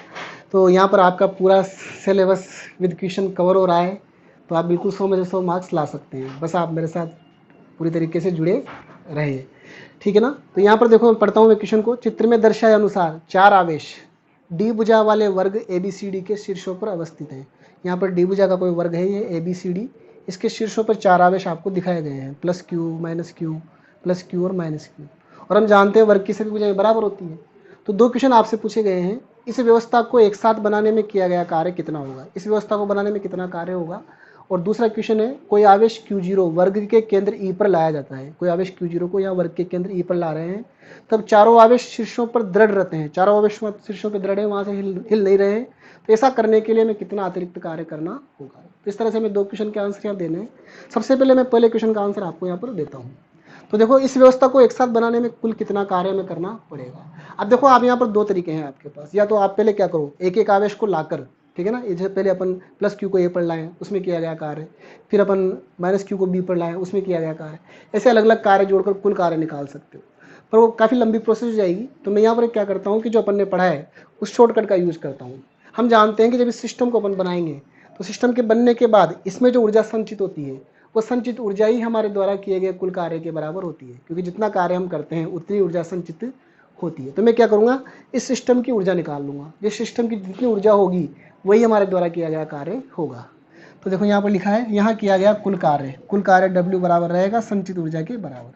तो यहाँ पर आपका पूरा सिलेबस विद क्वेश्चन कवर हो रहा है, तो आप बिल्कुल 100 में से 100 मार्क्स ला सकते हैं, बस आप मेरे साथ पूरी तरीके से जुड़े रहे, ठीक है ना। तो यहाँ पर देखो मैं पढ़ता हूँ मैं क्वेश्चन को। चित्र में दर्शाए अनुसार 4 आवेश डी भुजा वाले वर्ग ए बी सी डी के शीर्षों पर अवस्थित हैं। यहाँ पर डी भुजा का कोई वर्ग है, ये ए बी सी डी, इसके शीर्षों पर 4 आवेश आपको दिखाए गए हैं, plus Q, minus Q, plus Q और माइनस क्यू। और हम जानते हैं वर्ग की सभी भुजाएं बराबर होती हैं। तो 2 क्वेश्चन आपसे पूछे गए हैं, इस व्यवस्था को एक साथ बनाने में किया गया कार्य कितना होगा, इस व्यवस्था को बनाने में कितना कार्य होगा। और दूसरा क्वेश्चन है, कोई आवेश Q0 वर्ग के केंद्र E पर लाया जाता है, कोई आवेश Q0 को यहाँ वर्ग के केंद्र E पर ला रहे हैं, तब चारों आवेश शीर्षों पर दृढ़ रहते हैं, चारों आवेश शीर्षों पर दृढ़ है, वहाँ से हिल नहीं रहे हैं। तो ऐसा करने के लिए हमें कितना अतिरिक्त कार्य करना होगा। तो इस तरह से हमें 2 क्वेश्चन के आंसर यहाँ देने हैं। सबसे पहले मैं पहले क्वेश्चन का आंसर आपको यहाँ पर देता हूँ। तो देखो इस व्यवस्था को एक साथ बनाने में कुल कितना कार्य हमें करना पड़ेगा। अब देखो आप यहाँ पर दो तरीके हैं आपके पास, या तो आप पहले क्या करो, एक एक आवेश को लाकर, ठीक है ना, जैसे पहले अपन प्लस क्यू को ए पर लाएं, उसमें किया गया कार्य, फिर अपन माइनस क्यू को बी पर लाएं, उसमें किया गया कार्य, ऐसे अलग अलग कार्य जोड़कर कुल कार्य निकाल सकते हो, पर वो काफ़ी लंबी प्रोसेस हो जाएगी। तो मैं यहाँ पर क्या करता हूँ कि जो अपन ने पढ़ा है उस शॉर्टकट का यूज़ करता हूँ। हम जानते हैं कि जब इस सिस्टम को अपन बनाएंगे तो सिस्टम के बनने के बाद इसमें जो ऊर्जा संचित होती है वो संचित ऊर्जा ही हमारे द्वारा किए गए कुल कार्य के बराबर होती है, क्योंकि जितना कार्य हम करते हैं उतनी ऊर्जा संचित होती है। तो मैं क्या करूँगा, इस सिस्टम की ऊर्जा निकाल लूँगा, जिस सिस्टम की जितनी ऊर्जा होगी वही हमारे द्वारा किया गया कार्य होगा। तो देखो यहाँ पर लिखा है, यहाँ किया गया कुल कार्य W बराबर रहेगा संचित ऊर्जा के बराबर।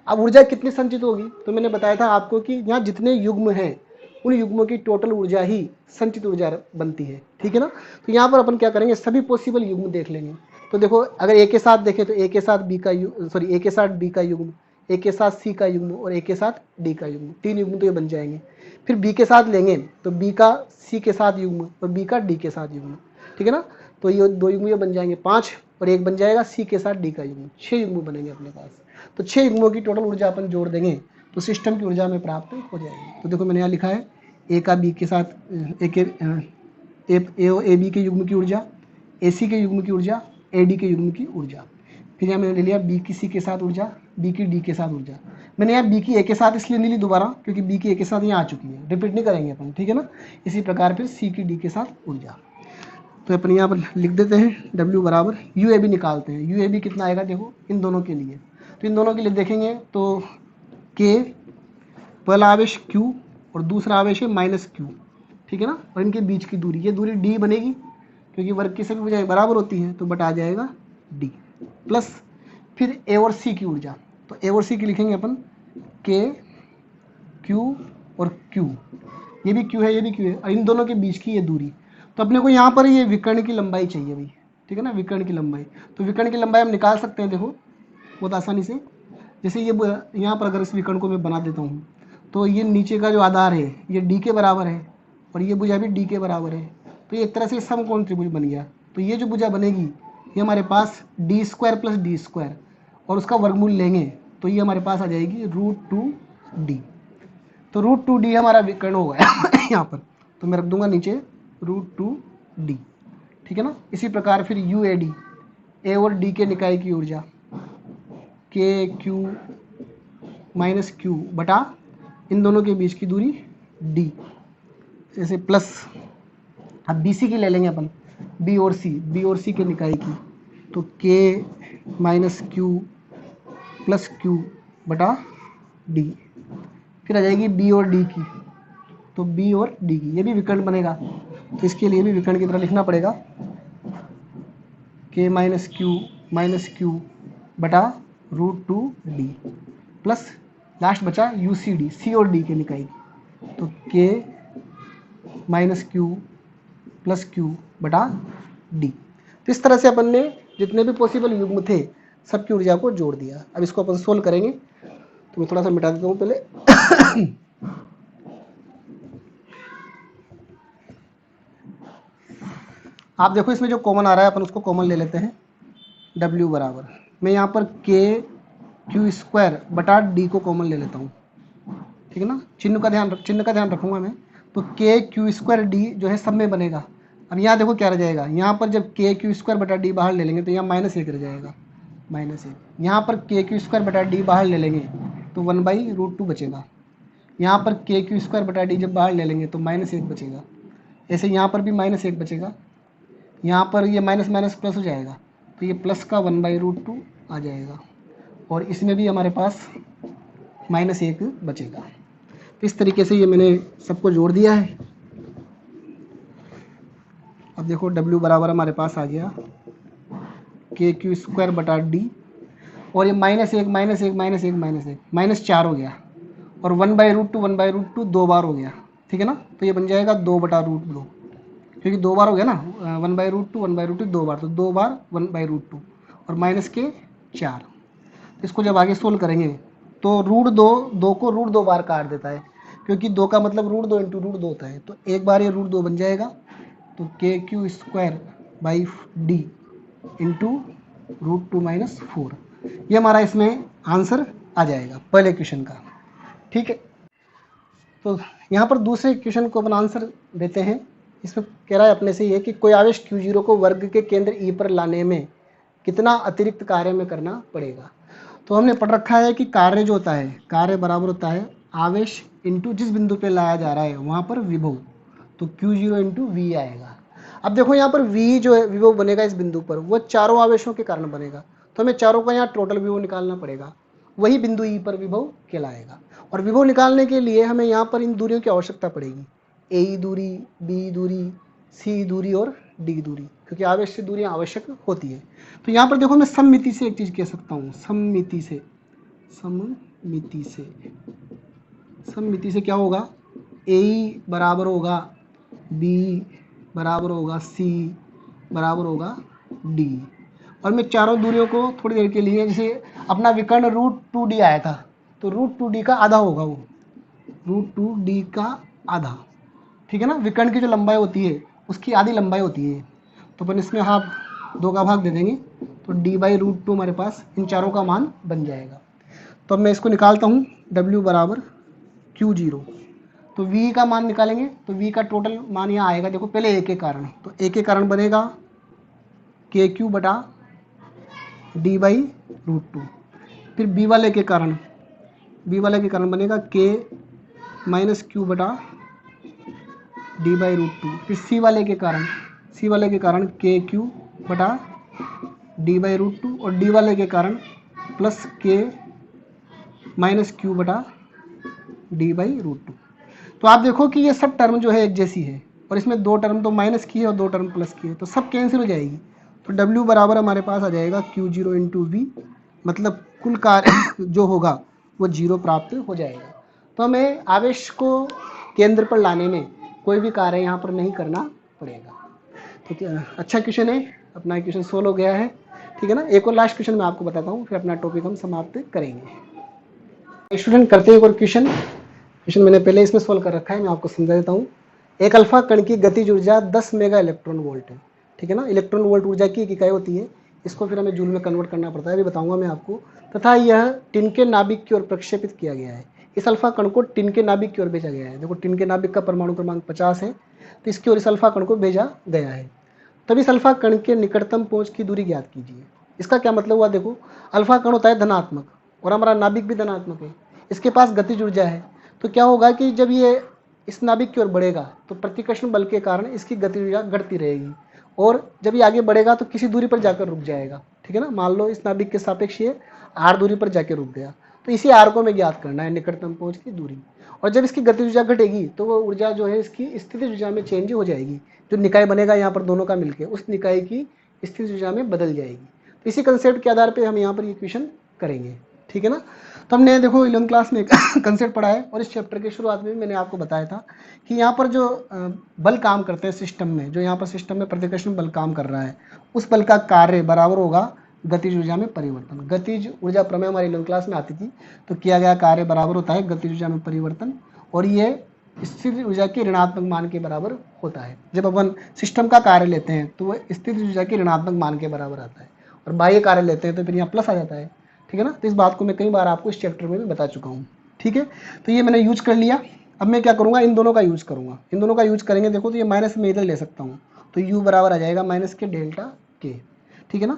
अब ऊर्जा कितनी संचित होगी, तो मैंने बताया था आपको कि यहाँ जितने युग्म हैं उन युग्मों की टोटल ऊर्जा ही संचित ऊर्जा बनती है, ठीक है ना। तो यहाँ पर अपन क्या करेंगे, सभी पॉसिबल युग्म देख लेंगे। तो देखो अगर ए के साथ देखें तो ए के साथ बी का ए के साथ बी का युग्म, ए के साथ सी का युग्म और ए के साथ डी का युग्म, 3 युग्म तो ये बन जाएंगे। फिर बी के साथ लेंगे तो बी का सी के साथ युग्म और बी का डी के साथ युग्म, ठीक है ना। तो ये 2 युग्म ये बन जाएंगे 5 और एक बन जाएगा सी के साथ डी का युग्म, 6 युग्म बनेंगे अपने पास। तो 6 युग्मों की टोटल ऊर्जा अपन जोड़ देंगे तो सिस्टम की ऊर्जा में प्राप्त हो जाएगी। तो देखो मैंने यहाँ लिखा है ए का बी के साथ ए बी के युग्म की ऊर्जा, ए सी के युग्म की ऊर्जा, ए डी के युग्म की ऊर्जा। फिर यहाँ मैंने ले लिया बी की सी के साथ ऊर्जा, बी की डी के साथ ऊर्जा। मैंने यहाँ बी की ए के साथ इसलिए नहीं ली दोबारा क्योंकि बी की ए के साथ यहाँ आ चुकी है, रिपीट नहीं करेंगे अपन, ठीक है ना। इसी प्रकार फिर सी की डी के साथ ऊर्जा। तो अपन यहाँ पर लिख देते हैं W बराबर यू ए बी निकालते हैं। यू ए बी कितना आएगा देखो इन दोनों के लिए, तो इन दोनों के लिए देखेंगे तो K पहला आवेश Q और दूसरा आवेश है माइनस Q, ठीक है ना। और इनके बीच की दूरी, ये दूरी D बनेगी क्योंकि वर्ग की सभी भुजाएं बराबर होती हैं, तो बटा आ जाएगा D प्लस फिर A और C की ऊर्जा। तो A और C की लिखेंगे अपन K Q और Q, ये भी Q है ये भी Q है, और इन दोनों के बीच की ये दूरी। तो अपने को यहाँ पर ये विकर्ण की लंबाई चाहिए भाई, ठीक है ना, विकर्ण की लंबाई। तो विकर्ण की लंबाई हम निकाल सकते हैं देखो बहुत आसानी से। जैसे ये यहाँ पर अगर इस विकर्ण को मैं बना देता हूँ तो ये नीचे का जो आधार है ये D के बराबर है और ये भुजा भी D के बराबर है, तो ये एक तरह से समकोण त्रिभुज बन गया। तो ये जो भुजा बनेगी ये हमारे पास D² प्लस D² और उसका वर्गमूल लेंगे तो ये हमारे पास आ जाएगी √2D। तो √2D हमारा विकर्ण होगा यहाँ पर, तो मैं रख दूंगा नीचे √2D, ठीक है ना। इसी प्रकार फिर UAD, ए और D के निकाय की ऊर्जा KQ माइनस Q बटा इन दोनों के बीच की दूरी D, जैसे प्लस। अब BC की ले लेंगे अपन, B और C के निकाय की, तो K minus Q plus Q बटा D। फिर आ जाएगी B और D की, तो B और D की, ये भी विकर्ण बनेगा, तो इसके लिए भी विकर्ण की तरह लिखना पड़ेगा K माइनस Q बटा √2D प्लस लास्ट बचा UCD, C और D के निकाय की, तो K minus Q plus Q बटा D। तो इस तरह से अपन ने जितने भी पॉसिबल युग्म थे सबकी ऊर्जा को जोड़ दिया। अब इसको अपन सोल्व करेंगे, तो मैं थोड़ा सा मिटा देता हूँ पहले। आप देखो इसमें जो कॉमन आ रहा है अपन उसको कॉमन ले लेते हैं। W बराबर मैं यहाँ पर KQ² बटा D को कॉमन ले लेता हूँ, ठीक है ना। चिन्ह का ध्यान रखूंगा मैं, तो KQ² D जो है सब में बनेगा। अब यहाँ देखो क्या रह जाएगा, यहाँ पर जब KQ² बटा D बाहर ले लेंगे तो यहाँ -1 रह जाएगा, -1। यहाँ पर KQ² बटा D बाहर ले लेंगे तो 1/√2 बचेगा। यहाँ पर KQ² बटा D जब बाहर ले लेंगे तो -1 बचेगा। ऐसे यहाँ पर भी -1 बचेगा, यहाँ पर ये माइनस माइनस प्लस हो जाएगा तो ये प्लस का 1/√2 आ जाएगा, और इसमें भी हमारे पास -1 बचेगा। इस तरीके से ये मैंने सबको जोड़ दिया है। अब देखो W बराबर हमारे पास आ गया KQ² बटा D, और ये -1 हो गया, और 1/√2 2 बार हो गया, ठीक है ना। तो ये बन जाएगा 2/√2, क्योंकि 2 बार हो गया ना, 1/√2 2 बार, तो 2 बार 1/√2 और माइनस के 4। इसको जब आगे सोल्व करेंगे तो √2 को √2 बार काट देता है, क्योंकि 2 का मतलब √2 इंटू √2 होता है, तो एक बार ये √2 बन जाएगा, तो KQ²/D इंटू √2 - 4। ये हमारा इसमें आंसर आ जाएगा पहले क्वेश्चन का। ठीक है, तो यहाँ पर दूसरे क्वेश्चन को अपन आंसर देते हैं। इसमें कह रहा है अपने से ये कि कोई आवेश Q0 को वर्ग के केंद्र E पर लाने में कितना अतिरिक्त कार्य में करना पड़ेगा। तो हमने पढ़ रखा है कि कार्य जो होता है, कार्य बराबर होता है आवेश इंटू जिस बिंदु पे लाया जा रहा है वहाँ पर विभव, तो Q0 इंटू वी आएगा। अब देखो यहाँ पर V जो है विभव बनेगा इस बिंदु पर, वो चारों आवेशों के कारण बनेगा, तो हमें चारों का यहाँ टोटल विभव निकालना पड़ेगा, वही बिंदु E पर विभव कहलाएगा। और विभव निकालने के लिए हमें यहाँ पर इन दूरियों की आवश्यकता पड़ेगी, ए दूरी, बी दूरी, सी दूरी और डी दूरी, क्योंकि आवेश से दूरियाँ आवश्यक होती है। तो यहाँ पर देखो मैं सममिति से एक चीज़ कह सकता हूँ, सममिति से क्या होगा, ए बराबर होगा बी बराबर होगा सी बराबर होगा डी। और मैं चारों दूरियों को थोड़ी देर के लिए, जैसे अपना विकर्ण √2d आया था, तो √2d का आधा होगा वो, √2d का आधा, ठीक है ना। विकर्ण की जो लंबाई होती है उसकी आधी लंबाई होती है, तो अपन इसमें हाफ 2 का भाग दे देंगे, तो d/√2 हमारे पास इन चारों का मान बन जाएगा। तो अब मैं इसको निकालता हूँ, W बराबर Q0, तो V का मान निकालेंगे, तो V का टोटल मान यहाँ आएगा, देखो पहले A के कारण, तो A के कारण बनेगा KQ बटा d/√2, फिर B वाले के कारण बनेगा K माइनस Q बटा d/√2, फिर C वाले के कारण KQ बटा d/√2, और D वाले के कारण प्लस K माइनस Q बटा d/√2। तो आप देखो कि ये सब टर्म जो है एक जैसी है, और इसमें 2 टर्म तो माइनस की है और 2 टर्म प्लस की है, तो सब कैंसिल हो जाएगी। तो W बराबर हमारे पास आ जाएगा Q0 इंटू वी, मतलब कुल कार्य जो होगा वो 0 प्राप्त हो जाएगा। तो हमें आवेश को केंद्र पर लाने में कोई भी कार्य यहाँ पर नहीं करना पड़ेगा। तो अच्छा क्वेश्चन है, अपना क्वेश्चन सोल्व हो गया है, ठीक है ना। एक और लास्ट क्वेश्चन मैं आपको बताता हूँ, फिर अपना टॉपिक हम समाप्त करेंगे। स्टूडेंट करते हैं एक और क्वेश्चन मैंने पहले इसमें सोल्व कर रखा है, मैं आपको समझा देता हूँ। एक अल्फा कण की गतिज ऊर्जा 10 मेगा इलेक्ट्रॉन वोल्ट है, ठीक है ना। इलेक्ट्रॉन वोल्ट ऊर्जा की एक इकाई होती है, इसको फिर हमें जूल में कन्वर्ट करना पड़ता है, अभी बताऊंगा मैं आपको। तथा यह टिन के नाभिक की ओर प्रक्षेपित किया गया है। इस अल्फा कण को टिन के नाभिक की ओर भेजा गया है। देखो टिन के नाभिक का परमाणु क्रमांक 50 है, तो इसकी ओर इस अल्फा कण को भेजा गया है। तब इस अल्फा कण के निकटतम पहुंच की दूरी ज्ञात कीजिए। इसका क्या मतलब हुआ, देखो अल्फा कण होता है धनात्मक, और हमारा नाभिक भी धनात्मक है, इसके पास गतिज ऊर्जा है। तो क्या होगा कि जब ये इस नाभिक की ओर बढ़ेगा तो प्रतिकर्षण बल के कारण इसकी गति ऊर्जा घटती रहेगी, और जब ये आगे बढ़ेगा तो किसी दूरी पर जाकर रुक जाएगा, ठीक है ना। मान लो इस नाभिक के सापेक्ष ये r दूरी पर जाकर रुक गया, तो इसी r को हमें ज्ञात करना है, निकटतम पहुंच की दूरी। और जब इसकी गति ऊर्जा घटेगी तो वो ऊर्जा जो है इसकी स्थितिज ऊर्जा में चेंज हो जाएगी, जो निकाय बनेगा यहाँ पर दोनों का मिलकर, उस निकाय की स्थितिज ऊर्जा में बदल जाएगी। तो इसी कंसेप्ट के आधार पर हम यहाँ पर ये क्वेश्चन करेंगे, ठीक है ना। तो हमने देखो 11 क्लास में एक कंसेप्ट पढ़ा है, और इस चैप्टर के शुरुआत में भी मैंने आपको बताया था कि यहाँ पर जो बल काम करते हैं सिस्टम में, जो यहाँ पर सिस्टम में प्रतिकर्षण बल काम कर रहा है, उस बल का कार्य बराबर होगा गतिज ऊर्जा में परिवर्तन। गतिज ऊर्जा प्रमेय हमारी 11 क्लास में आती थी, तो किया गया कार्य बराबर होता है गतिज ऊर्जा में परिवर्तन, और ये स्थिर ऊर्जा के ऋणात्मक मान के बराबर होता है। जब अपन सिस्टम का कार्य लेते हैं तो वह स्थिर ऊर्जा के ऋणात्मक मान के बराबर आता है, और बाह्य कार्य लेते हैं तो फिर यहाँ प्लस आ जाता है, ठीक है ना। तो इस बात को मैं कई बार आपको इस चैप्टर में भी बता चुका हूँ, ठीक है। तो ये मैंने यूज कर लिया। अब मैं क्या करूँगा, इन दोनों का यूज करूँगा, इन दोनों का यूज करेंगे। देखो तो ये माइनस में इधर ले सकता हूँ, तो u बराबर आ जाएगा माइनस के डेल्टा k, ठीक है ना।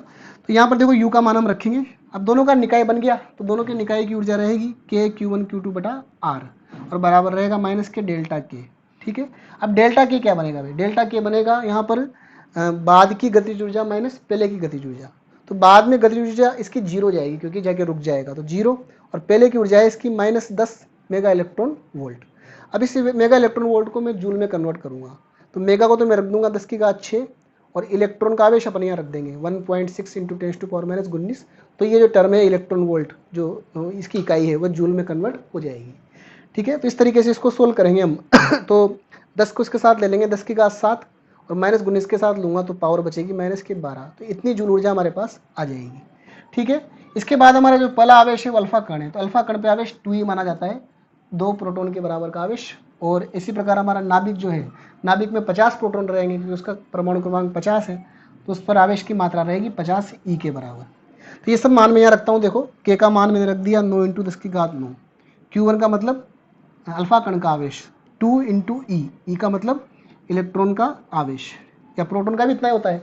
तो यहाँ पर देखो u का मान हम रखेंगे। अब दोनों का निकाय बन गया, तो दोनों के निकाय की ऊर्जा रहेगी k q1 q2 बटा r, और बराबर रहेगा माइनस के डेल्टा k, ठीक है। अब डेल्टा k क्या बनेगा भाई, डेल्टा k बनेगा यहाँ पर बाद की गतिज ऊर्जा माइनस पहले की गतिज ऊर्जा। तो बाद में गतिज ऊर्जा इसकी 0 हो जाएगी, क्योंकि जाके रुक जाएगा, तो 0, और पहले की ऊर्जा है इसकी माइनस 10 मेगा इलेक्ट्रॉन वोल्ट। अब इस मेगा इलेक्ट्रॉन वोल्ट को मैं जूल में कन्वर्ट करूँगा, तो मेगा को तो मैं रख दूंगा 10 की घात 6, और इलेक्ट्रॉन का आवेश अपन यहाँ रख देंगे 1.6 इंटू 10⁻⁻�19। तो ये जो टर्म है इलेक्ट्रॉन वोल्ट, जो इसकी इकाई है, वो जूल में कन्वर्ट हो जाएगी, ठीक है। तो इस तरीके से इसको सोल्व करेंगे हम। तो 10 को इसके साथ ले लेंगे, 10 की घात 7, और माइनस 19 के साथ लूँगा तो पावर बचेगी माइनस के 12, तो इतनी जूल ऊर्जा हमारे पास आ जाएगी, ठीक है। इसके बाद हमारा जो पहला आवेश है वो अल्फा कण है, तो अल्फा कण पे आवेश 2e माना जाता है, 2 प्रोटॉन के बराबर का आवेश। और इसी प्रकार हमारा नाभिक जो है, नाभिक में 50 प्रोटॉन रहेंगे, क्योंकि उसका परमाणु क्रमांक 50 है, तो उस पर आवेश की मात्रा रहेगी 50 e के बराबर। तो ये सब मान मैं यहाँ रखता हूँ। देखो के का मान मैंने रख दिया 9 × 10⁹ Q1 का मतलब अल्फा कण का आवेश, 2 × ई का मतलब इलेक्ट्रॉन का आवेश, या प्रोटॉन का भी इतना ही होता है।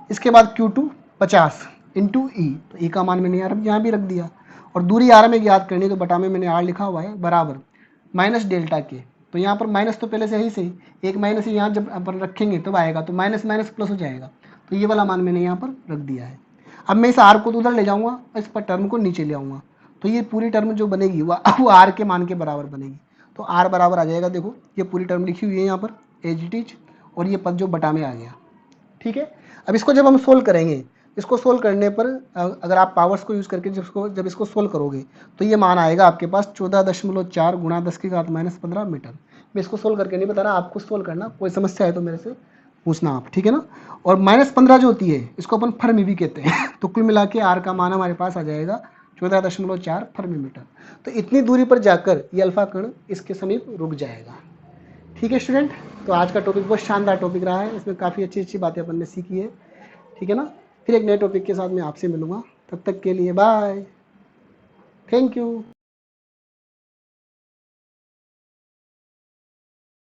इसके बाद Q2 50 × ई, तो ई का मान मैंने यहाँ भी रख दिया। और दूरी आर में याद करनी, तो बटा में मैंने आर लिखा हुआ है बराबर माइनस डेल्टा के। तो यहाँ पर माइनस तो पहले से ही सही, एक माइनस यहाँ जब अपन रखेंगे तब आएगा, तो माइनस माइनस प्लस हो जाएगा। तो ये वाला मान मैंने यहाँ पर रख दिया है। अब मैं इस आर को तो उधर ले जाऊँगा, इस पर टर्म को नीचे ले आऊँगा, तो ये पूरी टर्म जो बनेगी वो आर के मान के बराबर बनेगी। तो आर बराबर आ जाएगा, देखो ये पूरी टर्म लिखी हुई है यहाँ पर एज इट इज, और ये पद जो बटा में आ गया। ठीक है, अब इसको जब हम सोल्व करेंगे, इसको सोल्व करने पर अगर आप पावर्स को यूज़ करके जब इसको सोल्व करोगे, तो ये मान आएगा आपके पास 14.4 × 10⁻15 मीटर। मैं इसको सोल्व करके नहीं बता रहा, आपको सोल्व करना, कोई समस्या है तो मेरे से पूछना आप, ठीक है ना। और -15 जो होती है इसको अपन फर्मी भी कहते हैं। तो कुल मिला के आर का मान हमारे पास आ जाएगा 14.4 फर्मी मीटर। तो इतनी दूरी पर जाकर ये अल्फा कण इसके समीप रुक जाएगा। ठीक है स्टूडेंट, तो आज का टॉपिक बहुत शानदार टॉपिक रहा है, इसमें काफ़ी अच्छी अच्छी बातें अपन ने सीखी है। ठीक है ना, फिर एक नए टॉपिक के साथ मैं आपसे मिलूंगा, तब तक के लिए बाय, थैंक यू।